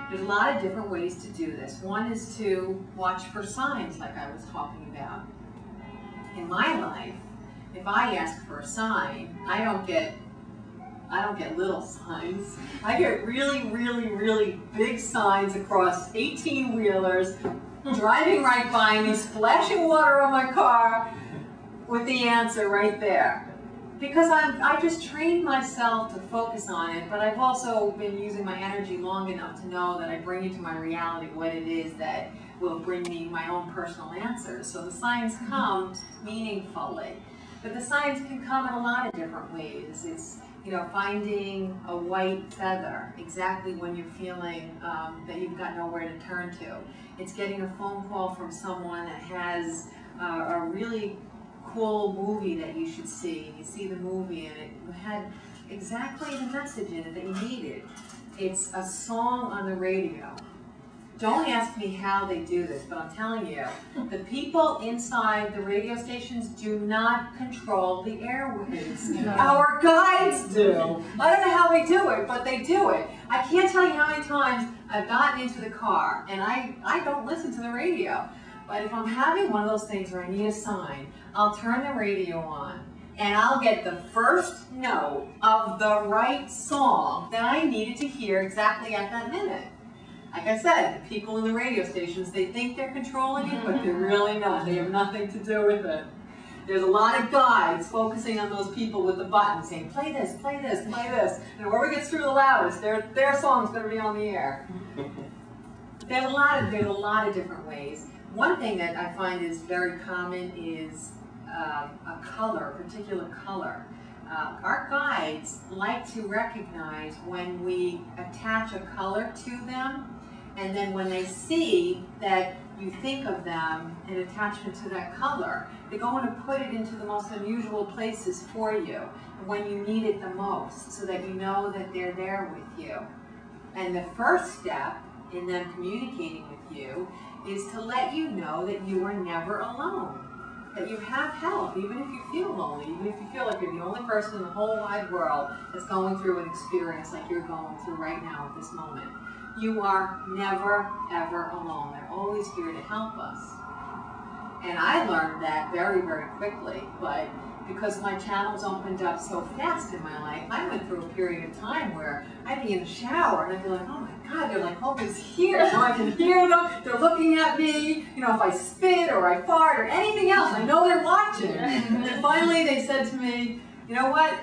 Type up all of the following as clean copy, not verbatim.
There's a lot of different ways to do this. One is to watch for signs, like I was talking about. In my life, if I ask for a sign, I don't get little signs. I get really, really, really big signs across 18-wheelers, driving right by me, splashing water on my car with the answer right there. Because I just trained myself to focus on it, but I've also been using my energy long enough to know that I bring into my reality what it is that will bring me my own personal answers. So the signs come meaningfully. But the signs can come in a lot of different ways. It's, you know, finding a white feather exactly when you're feeling that you've got nowhere to turn to. It's getting a phone call from someone that has a really cool movie that you should see. You see the movie and it had exactly the message in it that you needed. It's a song on the radio. Don't ask me how they do this, but I'm telling you, the people inside the radio stations do not control the airwaves. Our guides do. I don't know how they do it, but they do it. I can't tell you how many times I've gotten into the car and I don't listen to the radio. But if I'm having one of those things where I need a sign, I'll turn the radio on and I'll get the first note of the right song that I needed to hear exactly at that minute. Like I said, the people in the radio stations, they think they're controlling it, but they're really not. They have nothing to do with it. There's a lot of guides focusing on those people with the buttons saying, play this, play this, play this. And whoever gets through the loudest, their song's going to be on the air. There's a lot of different ways. One thing that I find is very common is a color, a particular color. Our guides like to recognize when we attach a color to them, and then when they see that you think of them in attachment to that color, they go and put it into the most unusual places for you when you need it the most, so that you know that they're there with you. And the first step in them communicating with you is to let you know that you are never alone. That you have help, even if you feel lonely, even if you feel like you're the only person in the whole wide world that's going through an experience like you're going through right now at this moment. You are never, ever alone. They're always here to help us. And I learned that very, very quickly, but because my channels opened up so fast in my life, I went through a period of time where I'd be in the shower and I'd be like, oh my God, they're like always here, so I can hear them, they're looking at me, you know, if I spit or I fart or anything else, I know they're watching. And finally they said to me, you know what,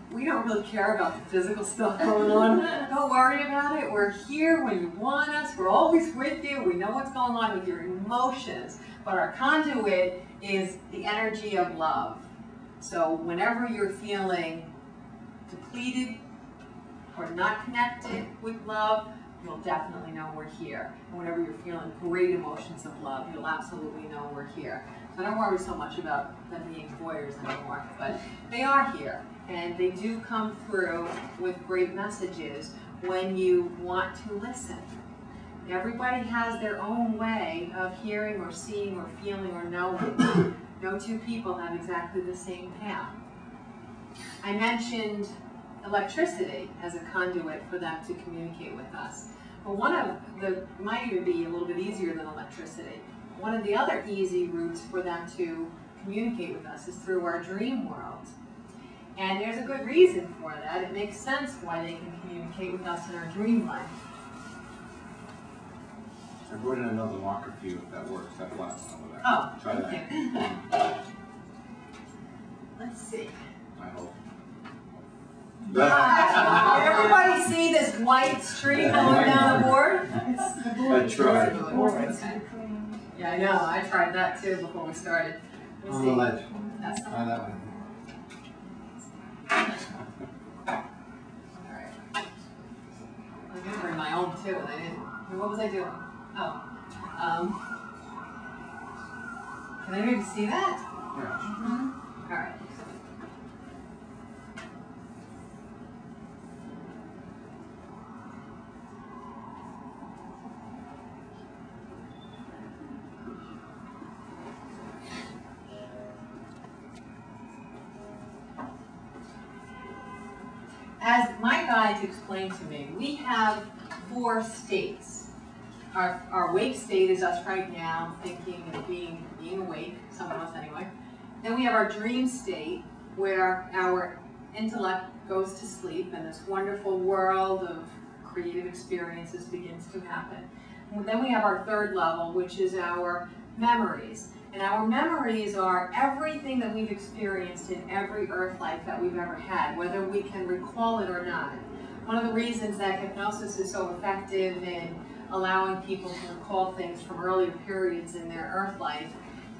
we don't really care about the physical stuff going on, don't worry about it, we're here when you want us, we're always with you, we know what's going on with your emotions, but our conduit is the energy of love. So whenever you're feeling depleted or not connected with love, you'll definitely know we're here. And whenever you're feeling great emotions of love, you'll absolutely know we're here. So don't worry so much about them being voyeurs anymore, but they are here. And they do come through with great messages when you want to listen. Everybody has their own way of hearing or seeing or feeling or knowing. No two people have exactly the same path. I mentioned electricity as a conduit for them to communicate with us. But one of the, might even be a little bit easier than electricity, one of the other easy routes for them to communicate with us is through our dream world. And there's a good reason for that. It makes sense why they can communicate with us in our dream life. I brought in another marker for you if that works, that black one over there. Oh, try thank that. you. Let's see. I hope. Did everybody see this white streak going down the board? I tried. Okay. Yeah, I know. I tried that too before we started. On the ledge. That's Try that one. Alright. I was going to bring my own too, and I didn't. What was I doing? Oh. Can anybody see that? Yeah. Alright. As my guides explained to me, we have 4 states. Our wake state is us right now, thinking and being awake, some of us anyway. Then we have our dream state, where our intellect goes to sleep and this wonderful world of creative experiences begins to happen. And then we have our third level, which is our memories. And our memories are everything that we've experienced in every earth life that we've ever had, whether we can recall it or not. One of the reasons that hypnosis is so effective in allowing people to recall things from earlier periods in their earth life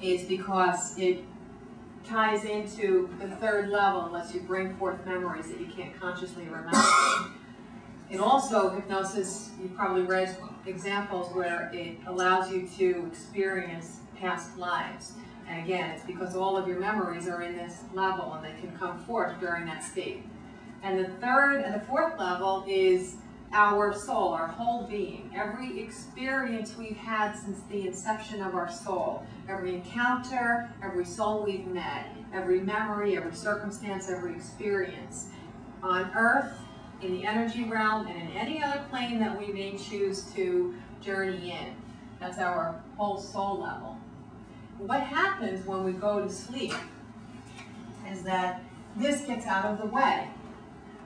is because it ties into the third level unless you bring forth memories that you can't consciously remember. And also, hypnosis, you probably read examples where it allows you to experience past lives. And again, it's because all of your memories are in this level and they can come forth during that state. And the third and the fourth level is our soul, our whole being. Every experience we've had since the inception of our soul, every encounter, every soul we've met, every memory, every circumstance, every experience on earth, in the energy realm, and in any other plane that we may choose to journey in. That's our whole soul level. What happens when we go to sleep is that this gets out of the way.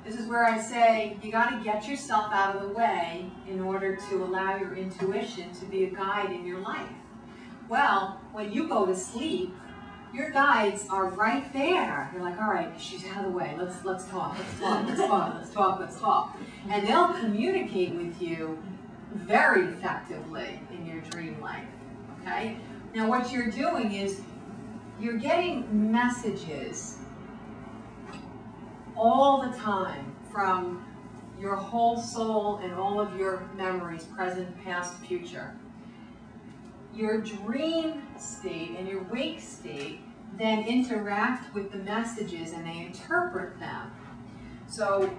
This is where I say you got to get yourself out of the way in order to allow your intuition to be a guide in your life. Well, when you go to sleep, your guides are right there. You're like, all right, she's out of the way. Let's talk. And they'll communicate with you very effectively in your dream life. Okay? Now what you're doing is you're getting messages all the time from your whole soul and all of your memories, present, past, future. Your dream state and your wake state then interact with the messages and they interpret them. So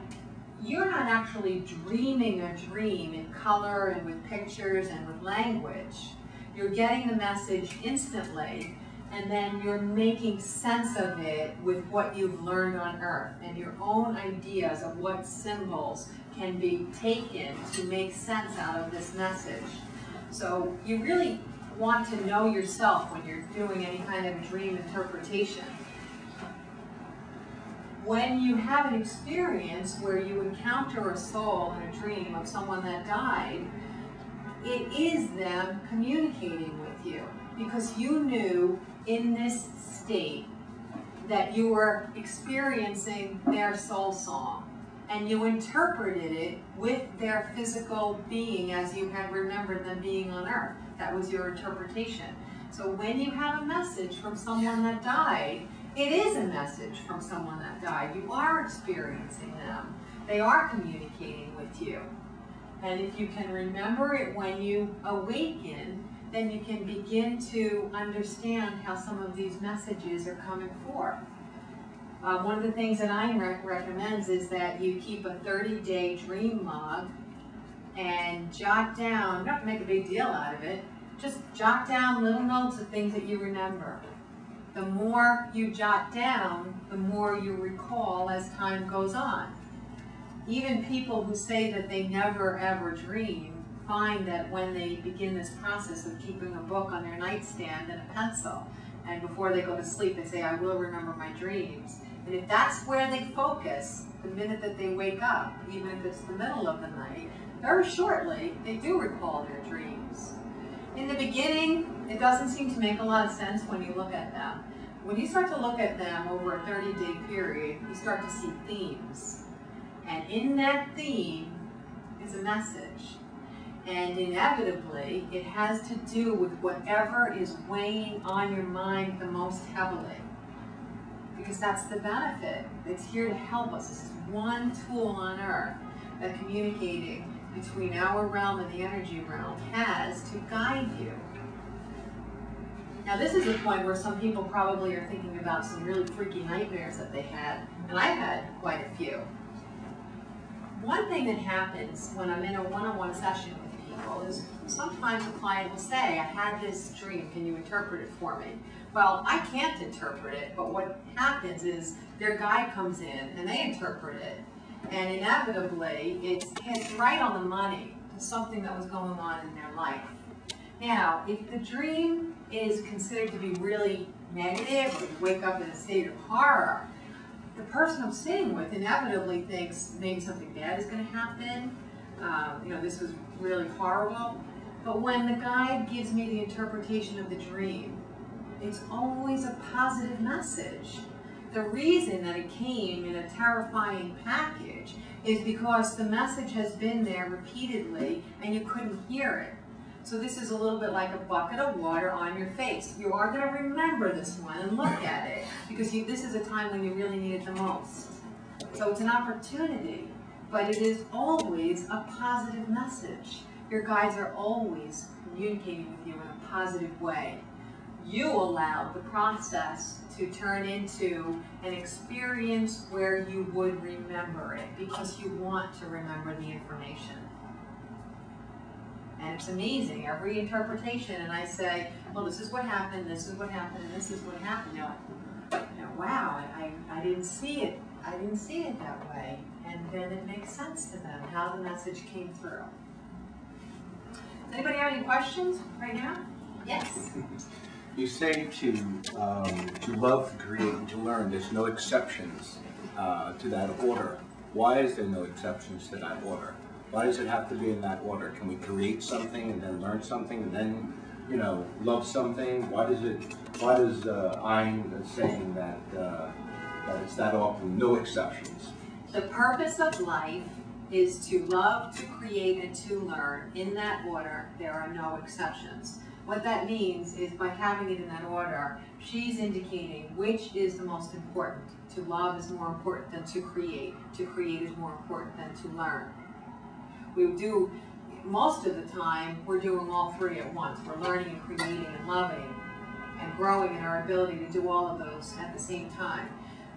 you're not actually dreaming a dream in color and with pictures and with language. You're getting the message instantly, and then you're making sense of it with what you've learned on Earth and your own ideas of what symbols can be taken to make sense out of this message. So you really want to know yourself when you're doing any kind of dream interpretation. When you have an experience where you encounter a soul in a dream of someone that died, it is them communicating with you because you knew in this state that you were experiencing their soul song and you interpreted it with their physical being as you had remembered them being on Earth. That was your interpretation. So when you have a message from someone that died, it is a message from someone that died. You are experiencing them. They are communicating with you. And if you can remember it when you awaken, then you can begin to understand how some of these messages are coming forth. One of the things that I recommend is that you keep a 30-day dream log and jot down, you don't have to make a big deal out of it, just jot down little notes of things that you remember. The more you jot down, the more you recall as time goes on. Even people who say that they never ever dream find that when they begin this process of keeping a book on their nightstand and a pencil, and before they go to sleep they say, I will remember my dreams. And if that's where they focus, the minute that they wake up, even if it's the middle of the night, very shortly, they do recall their dreams. In the beginning, it doesn't seem to make a lot of sense when you look at them. When you start to look at them over a 30-day period, you start to see themes. And in that theme is a message. And inevitably, it has to do with whatever is weighing on your mind the most heavily. Because that's the benefit. It's here to help us. This is one tool on Earth that communicating between our realm and the energy realm has to guide you. Now this is a point where some people probably are thinking about some really freaky nightmares that they had, and I've had quite a few. One thing that happens when I'm in a one-on-one session with people is sometimes the client will say, I had this dream, can you interpret it for me? Well, I can't interpret it, but what happens is their guide comes in and they interpret it, and inevitably it hits right on the money to something that was going on in their life. Now, if the dream is considered to be really negative, or you wake up in a state of horror, the person I'm sitting with inevitably thinks maybe something bad is going to happen. This was really horrible. But when the guide gives me the interpretation of the dream, it's always a positive message. The reason that it came in a terrifying package is because the message has been there repeatedly and you couldn't hear it. So this is a little bit like a bucket of water on your face. You are going to remember this one and look at it because this is a time when you really need it the most. So it's an opportunity, but it is always a positive message. Your guides are always communicating with you in a positive way. You allow the process to turn into an experience where you would remember it because you want to remember the information. And it's amazing, every interpretation, and I say, well, this is what happened, this is what happened, and this is what happened. You're like, wow, I didn't see it. I didn't see it that way. And then it makes sense to them how the message came through. Does anybody have any questions right now? Yes? You say to love, to create, and to learn, there's no exceptions to that order. Why is there no exceptions to that order? Why does it have to be in that order? Can we create something and then learn something and then, love something? Why does I'm saying that it's that often, no exceptions? The purpose of life is to love, to create, and to learn. In that order, there are no exceptions. What that means is by having it in that order, she's indicating which is the most important. To love is more important than to create. To create is more important than to learn. We do, most of the time, we're doing all three at once. We're learning and creating and loving and growing in our ability to do all of those at the same time.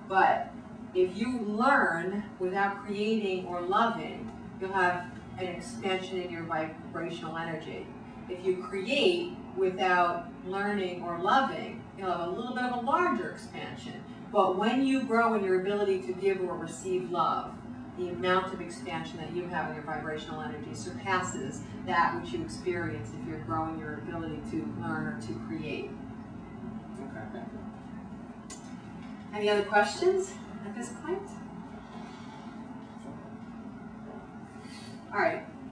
But if you learn without creating or loving, you'll have an expansion in your vibrational energy. If you create without learning or loving, you'll have a little bit of a larger expansion. But when you grow in your ability to give or receive love, the amount of expansion that you have in your vibrational energy surpasses that which you experience if you're growing your ability to learn or to create. Okay. Any other questions at this point? All right.